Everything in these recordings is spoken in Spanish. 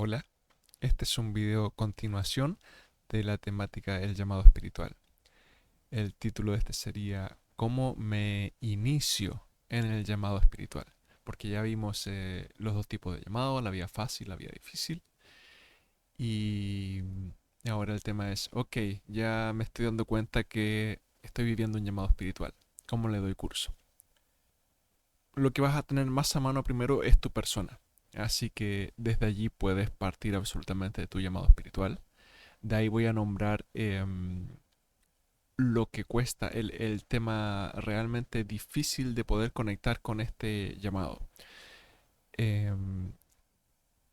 Hola, este es un video continuación de la temática del llamado espiritual. El título de este sería ¿Cómo me inicio en el llamado espiritual? Porque ya vimos los dos tipos de llamado, la vía fácil, la vía difícil. Y ahora el tema es, ok, ya me estoy dando cuenta que estoy viviendo un llamado espiritual. ¿Cómo le doy curso? Lo que vas a tener más a mano primero es tu persona. Así que desde allí puedes partir absolutamente de tu llamado espiritual. De ahí voy a nombrar lo que cuesta, el tema realmente difícil de poder conectar con este llamado. Em,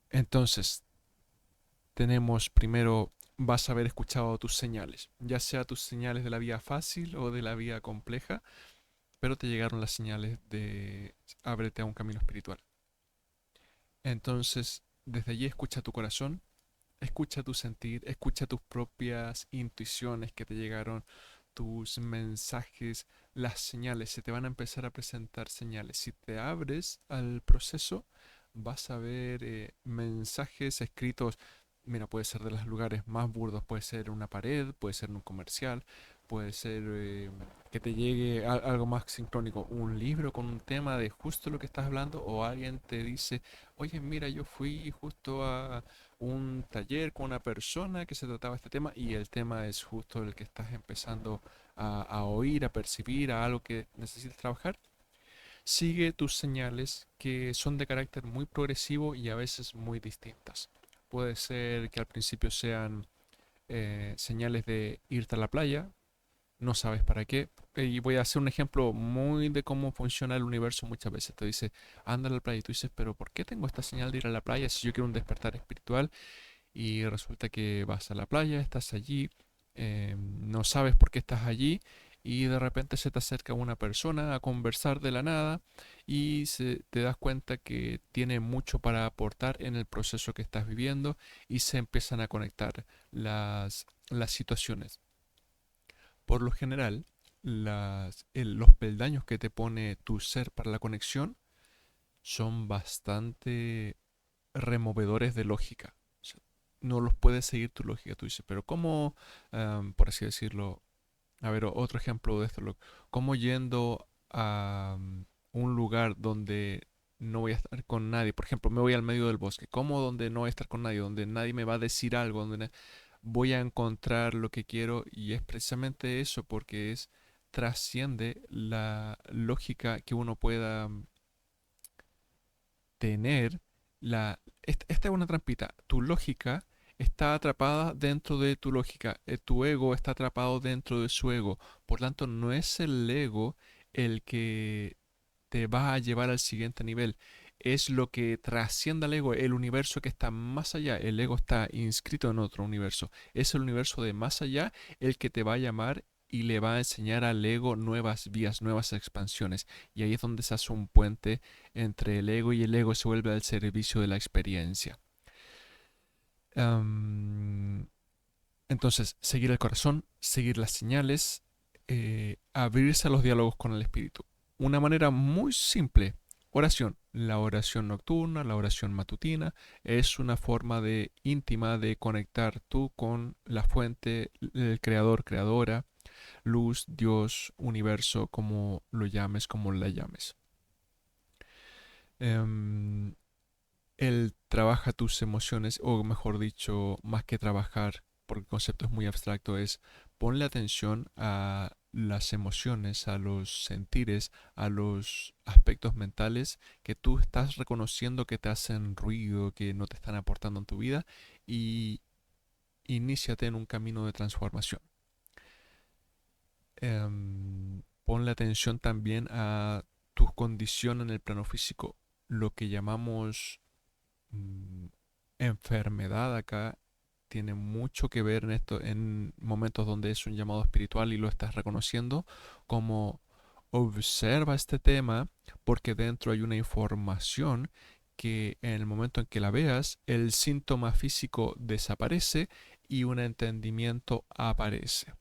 entonces, tenemos primero, vas a haber escuchado tus señales, ya sea tus señales de la vía fácil o de la vía compleja, pero te llegaron las señales de ábrete a un camino espiritual. Entonces, desde allí escucha tu corazón, escucha tu sentir, escucha tus propias intuiciones que te llegaron, tus mensajes, las señales. Se te van a empezar a presentar señales. Si te abres al proceso, vas a ver mensajes escritos. Mira, puede ser de los lugares más burdos, puede ser una pared, puede ser un comercial, puede ser que te llegue algo más sincrónico, un libro con un tema de justo lo que estás hablando, o alguien te dice, oye, mira, yo fui justo a un taller con una persona que se trataba este tema y el tema es justo el que estás empezando a oír, a percibir, a algo que necesitas trabajar. Sigue tus señales que son de carácter muy progresivo y a veces muy distintas. Puede ser que al principio sean señales de irte a la playa, no sabes para qué. Y voy a hacer un ejemplo muy de cómo funciona el universo muchas veces. Te dice, anda a la playa y tú dices, pero ¿por qué tengo esta señal de ir a la playa si yo quiero un despertar espiritual? Y resulta que vas a la playa, estás allí, no sabes por qué estás allí y de repente se te acerca una persona a conversar de la nada y te das cuenta que tiene mucho para aportar en el proceso que estás viviendo y se empiezan a conectar las situaciones. Por lo general, los peldaños que te pone tu ser para la conexión son bastante removedores de lógica. O sea, no los puedes seguir tu lógica. Tú dices, pero ¿cómo, por así decirlo? A ver, otro ejemplo de esto. ¿Cómo yendo a un lugar donde no voy a estar con nadie? Por ejemplo, me voy al medio del bosque. ¿Cómo donde no voy a estar con nadie? Donde nadie me va a decir algo, voy a encontrar lo que quiero. Y es precisamente eso, porque trasciende la lógica que uno pueda tener esta es una trampita. Tu lógica está atrapada dentro de tu lógica. Tu ego está atrapado dentro de su ego. Por tanto, no es el ego el que te va a llevar al siguiente nivel. Es lo que trasciende al ego, el universo que está más allá. El ego está inscrito en otro universo. Es el universo de más allá el que te va a llamar y le va a enseñar al ego nuevas vías, nuevas expansiones. Y ahí es donde se hace un puente entre el ego y el ego se vuelve al servicio de la experiencia. Um, entonces, seguir el corazón, seguir las señales, abrirse a los diálogos con el espíritu. Una manera muy simple, oración. La oración nocturna, la oración matutina, es una forma de íntima de conectar tú con la fuente, el creador, creadora, luz, Dios, universo, como lo llames, como la llames. Um, Él trabaja tus emociones, o mejor dicho, más que trabajar, porque el concepto es muy abstracto, es ponle atención a las emociones, a los sentires, a los aspectos mentales que tú estás reconociendo que te hacen ruido, que no te están aportando en tu vida y iníciate en un camino de transformación. Ponle atención también a tu condición en el plano físico, lo que llamamos mm, enfermedad acá tiene mucho que ver en esto, en momentos donde es un llamado espiritual y lo estás reconociendo, como observa este tema, porque dentro hay una información que en el momento en que la veas, el síntoma físico desaparece y un entendimiento aparece.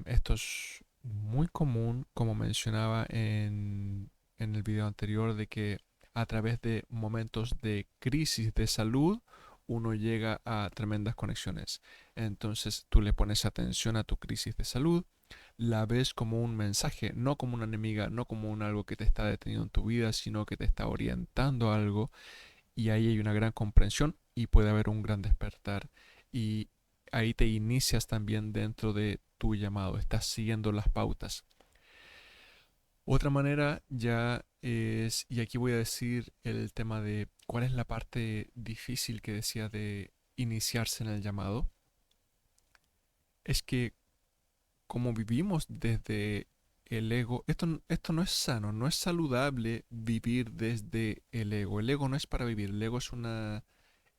Esto es muy común, como mencionaba en el video anterior, de que a través de momentos de crisis de salud, uno llega a tremendas conexiones. Entonces tú le pones atención a tu crisis de salud, la ves como un mensaje, no como una enemiga, no como algo que te está deteniendo en tu vida, sino que te está orientando a algo, y ahí hay una gran comprensión y puede haber un gran despertar. Y ahí te inicias también dentro de tu llamado, estás siguiendo las pautas. Otra manera ya es, y aquí voy a decir el tema de cuál es la parte difícil que decía de iniciarse en el llamado, es que como vivimos desde el ego, esto no es sano, no es saludable vivir desde el ego. El ego no es para vivir, el ego es una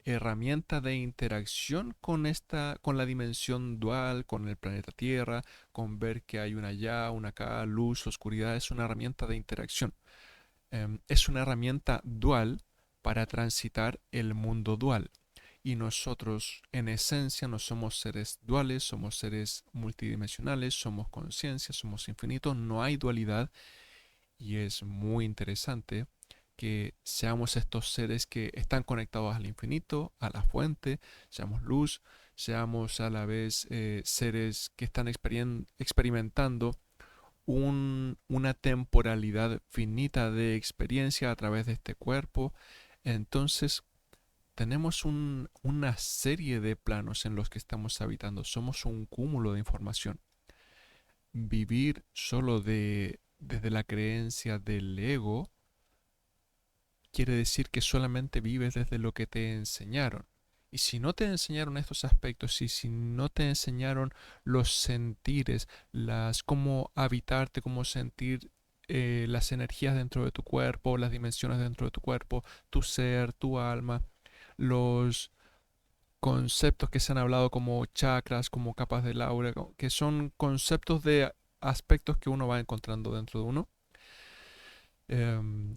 herramienta de interacción con la dimensión dual, con el planeta Tierra, con ver que hay una allá, una acá, luz, oscuridad, es una herramienta de interacción. Es una herramienta dual para transitar el mundo dual. Y nosotros, en esencia, no somos seres duales, somos seres multidimensionales, somos conciencia, somos infinitos, no hay dualidad. Y es muy interesante que seamos estos seres que están conectados al infinito, a la fuente, seamos luz, seamos a la vez seres que están experimentando una temporalidad finita de experiencia a través de este cuerpo. Entonces, tenemos una serie de planos en los que estamos habitando. Somos un cúmulo de información. Vivir solo desde la creencia del ego quiere decir que solamente vives desde lo que te enseñaron. Y si no te enseñaron estos aspectos, y si no te enseñaron los sentires, cómo habitarte, cómo sentir las energías dentro de tu cuerpo, las dimensiones dentro de tu cuerpo, tu ser, tu alma, los conceptos que se han hablado como chakras, como capas del aura, que son conceptos de aspectos que uno va encontrando dentro de uno, em,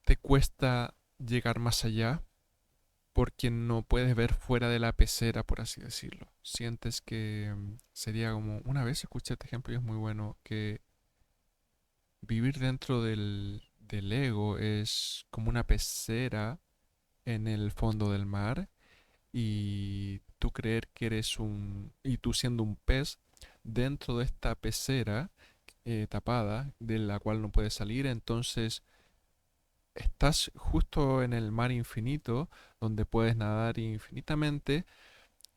te cuesta llegar más allá porque no puedes ver fuera de la pecera, por así decirlo. Sientes que sería como, una vez escuché este ejemplo y es muy bueno, que vivir dentro del ego es como una pecera en el fondo del mar, y tú creer que y tú siendo un pez dentro de esta pecera tapada, de la cual no puedes salir, entonces estás justo en el mar infinito donde puedes nadar infinitamente,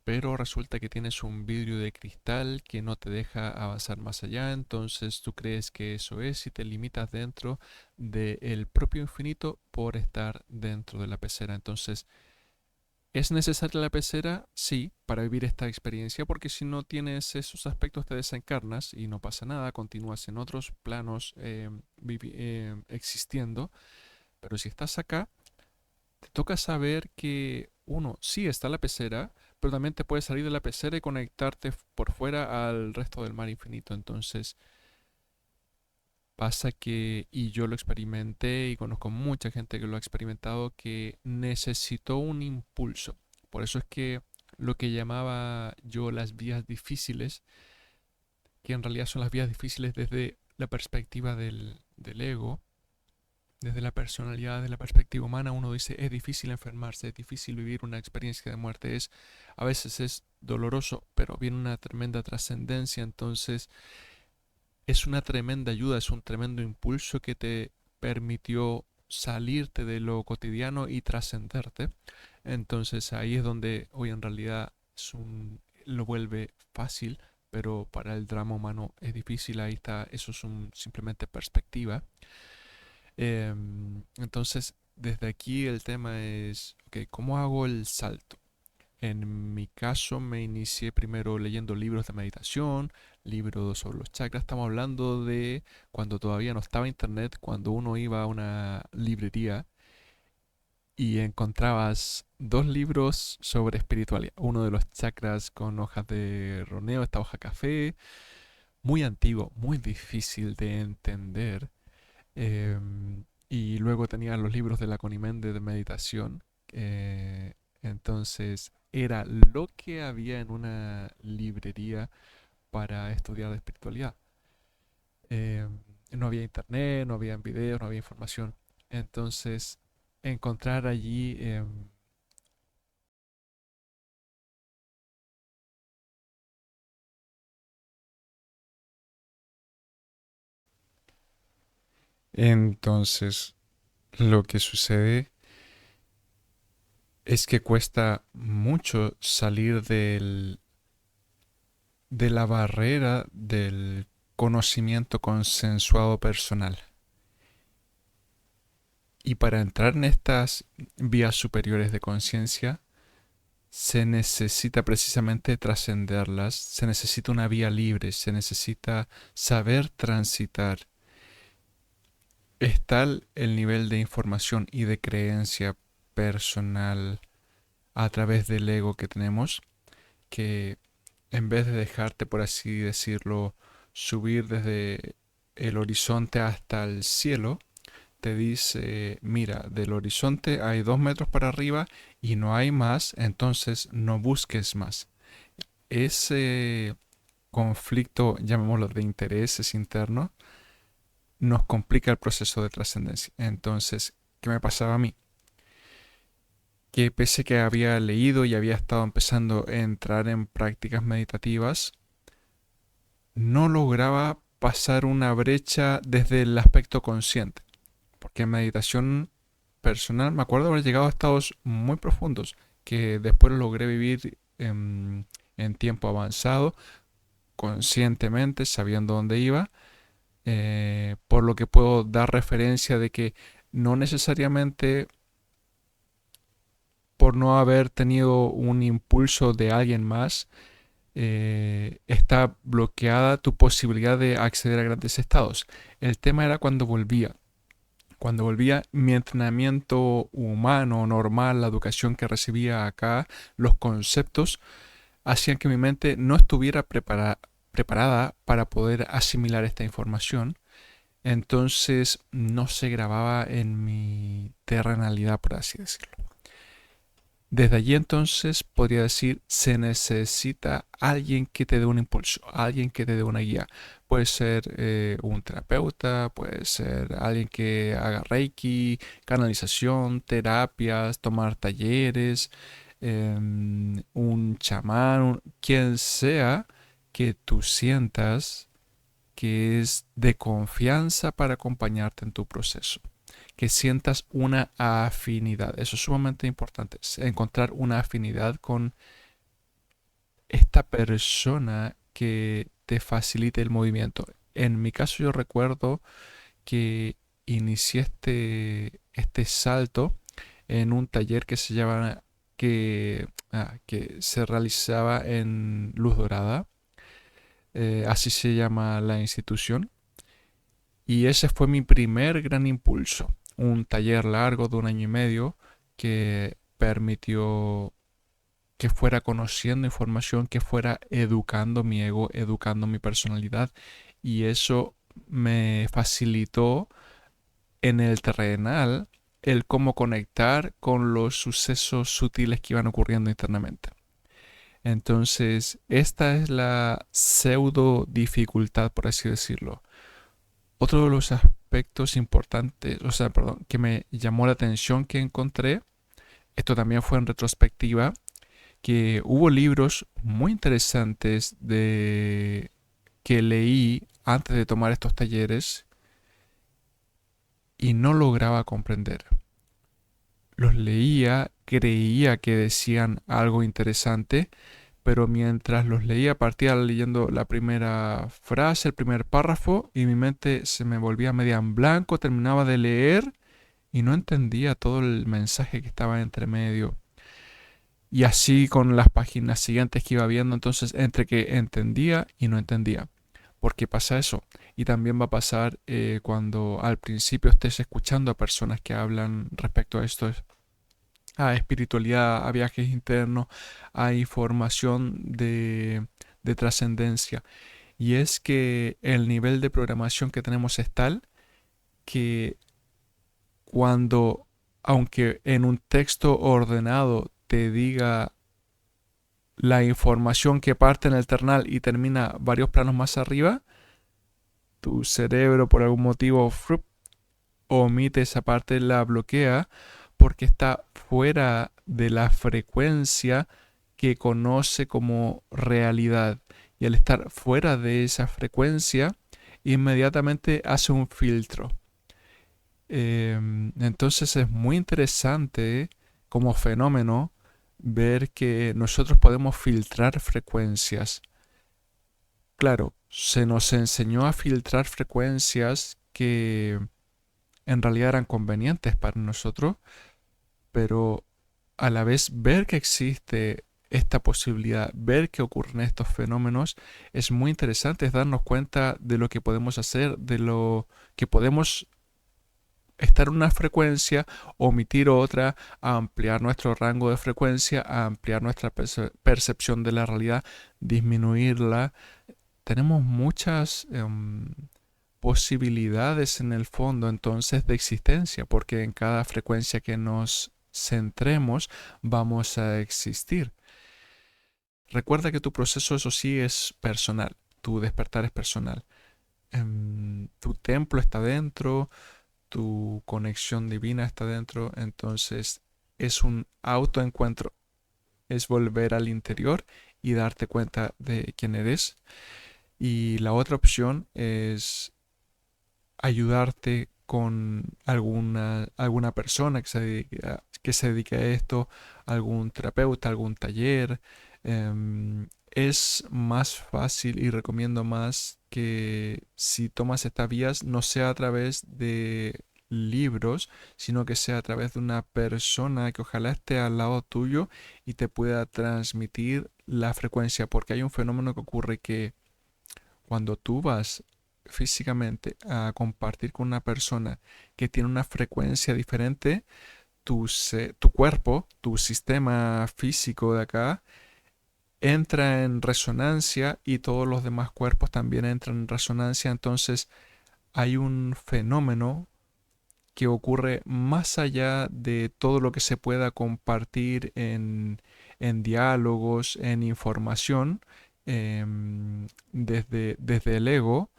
pero resulta que tienes un vidrio de cristal que no te deja avanzar más allá, entonces tú crees que eso es y te limitas dentro del propio infinito por estar dentro de la pecera. Entonces, ¿es necesaria la pecera? Sí, para vivir esta experiencia, porque si no tienes esos aspectos te desencarnas y no pasa nada, continúas en otros planos existiendo, pero si estás acá, te toca saber que uno, sí está la pecera, pero también te puedes salir de la pecera y conectarte por fuera al resto del mar infinito. Entonces pasa que, y yo lo experimenté y conozco mucha gente que lo ha experimentado, que necesitó un impulso. Por eso es que lo que llamaba yo las vías difíciles, que en realidad son las vías difíciles desde la perspectiva del ego, desde la personalidad, de la perspectiva humana, uno dice, es difícil enfermarse, es difícil vivir una experiencia de muerte, a veces es doloroso, pero viene una tremenda trascendencia, entonces es una tremenda ayuda, es un tremendo impulso que te permitió salirte de lo cotidiano y trascenderte. Entonces ahí es donde hoy en realidad lo vuelve fácil, pero para el drama humano es difícil, ahí está, eso es simplemente perspectiva. Entonces, desde aquí el tema es, ok, ¿cómo hago el salto? En mi caso me inicié primero leyendo libros de meditación, libros sobre los chakras. Estamos hablando de cuando todavía no estaba internet, cuando uno iba a una librería y encontrabas dos libros sobre espiritualidad. Uno de los chakras con hojas de roneo, esta hoja café, muy antiguo, muy difícil de entender. Y luego tenía los libros de la Conimende de meditación. Entonces era lo que había en una librería para estudiar de espiritualidad. No había internet, no había videos, no había información. Entonces, encontrar allí entonces, lo que sucede es que cuesta mucho salir de la barrera del conocimiento consensuado personal. Y para entrar en estas vías superiores de conciencia, se necesita precisamente trascenderlas, se necesita una vía libre, se necesita saber transitar. Es tal el nivel de información y de creencia personal a través del ego que tenemos que en vez de dejarte, por así decirlo, subir desde el horizonte hasta el cielo, te dice, mira, del horizonte hay 2 metros para arriba y no hay más, entonces no busques más. Ese conflicto, llamémoslo de intereses internos, nos complica el proceso de trascendencia. Entonces, ¿qué me pasaba a mí? Que pese que había leído y había estado empezando a entrar en prácticas meditativas, no lograba pasar una brecha desde el aspecto consciente. Porque en meditación personal me acuerdo haber llegado a estados muy profundos que después logré vivir en tiempo avanzado, conscientemente, sabiendo dónde iba, por lo que puedo dar referencia de que no necesariamente por no haber tenido un impulso de alguien más, está bloqueada tu posibilidad de acceder a grandes estados. El tema era cuando volvía. Cuando volvía, mi entrenamiento humano, normal, la educación que recibía acá, los conceptos, hacían que mi mente no estuviera preparada para poder asimilar esta información. Entonces no se grababa en mi terrenalidad, por así decirlo. Desde allí entonces podría decir, se necesita alguien que te dé un impulso, alguien que te dé una guía. Puede ser un terapeuta, puede ser alguien que haga reiki, canalización, terapias, tomar talleres, un chamán, quien sea que tú sientas que es de confianza para acompañarte en tu proceso, que sientas una afinidad. Eso es sumamente importante, es encontrar una afinidad con esta persona que te facilite el movimiento. En mi caso yo recuerdo que inicié este salto en un taller que se llama que se realizaba en Luz Dorada, así se llama la institución, y ese fue mi primer gran impulso, un taller largo de 1 año y medio que permitió que fuera conociendo información, que fuera educando mi ego, educando mi personalidad, y eso me facilitó en el terrenal el cómo conectar con los sucesos sutiles que iban ocurriendo internamente. Entonces, esta es la pseudo dificultad, por así decirlo. Otro de los aspectos importantes, o sea, perdón, que me llamó la atención que encontré, esto también fue en retrospectiva, que hubo libros muy interesantes que leí antes de tomar estos talleres y no lograba comprender. Los leía, creía que decían algo interesante, pero mientras los leía partía leyendo la primera frase, el primer párrafo, y mi mente se me volvía media en blanco, terminaba de leer y no entendía todo el mensaje que estaba entre medio. Y así con las páginas siguientes que iba viendo, entonces entre que entendía y no entendía. ¿Por qué pasa eso? Y también va a pasar cuando al principio estés escuchando a personas que hablan respecto a esto, a espiritualidad, a viajes internos, a información de trascendencia. Y es que el nivel de programación que tenemos es tal que cuando, aunque en un texto ordenado te diga la información que parte en el terminal y termina varios planos más arriba, tu cerebro por algún motivo omite esa parte, la bloquea porque está fuera de la frecuencia que conoce como realidad. Y al estar fuera de esa frecuencia, inmediatamente hace un filtro. Entonces es muy interesante como fenómeno ver que nosotros podemos filtrar frecuencias. Claro, se nos enseñó a filtrar frecuencias que en realidad eran convenientes para nosotros, pero a la vez ver que existe esta posibilidad, ver que ocurren estos fenómenos, es muy interesante, es darnos cuenta de lo que podemos hacer, de lo que podemos estar en una frecuencia, omitir otra, ampliar nuestro rango de frecuencia, ampliar nuestra percepción de la realidad, disminuirla. Tenemos muchas posibilidades en el fondo entonces de existencia, porque en cada frecuencia que nos centremos vamos a existir. Recuerda que tu proceso, eso sí, es personal, tu despertar es personal. Tu templo está dentro, tu conexión divina está dentro, entonces es un autoencuentro, es volver al interior y darte cuenta de quién eres. Y la otra opción es ayudarte con alguna persona que se dedique a esto, algún terapeuta, algún taller. Es más fácil y recomiendo más que si tomas estas vías no sea a través de libros, sino que sea a través de una persona que ojalá esté al lado tuyo y te pueda transmitir la frecuencia, porque hay un fenómeno que ocurre que cuando tú vas físicamente a compartir con una persona que tiene una frecuencia diferente, tu cuerpo, tu sistema físico de acá, entra en resonancia y todos los demás cuerpos también entran en resonancia. Entonces hay un fenómeno que ocurre más allá de todo lo que se pueda compartir en diálogos, en información, desde el ego.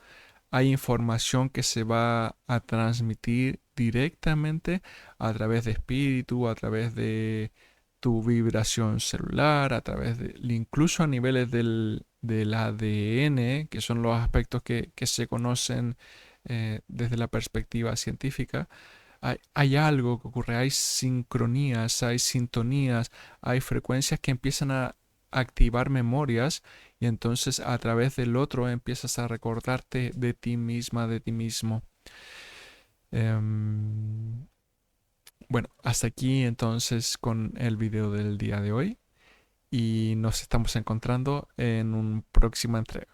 Hay información que se va a transmitir directamente a través de espíritu, a través de tu vibración celular, a través de, incluso a niveles del ADN, que son los aspectos que se conocen desde la perspectiva científica. Hay algo que ocurre, hay sincronías, hay sintonías, hay frecuencias que empiezan a activar memorias y entonces a través del otro empiezas a recordarte de ti misma, de ti mismo. Em, bueno, hasta aquí entonces con el video del día de hoy y nos estamos encontrando en una próxima entrega.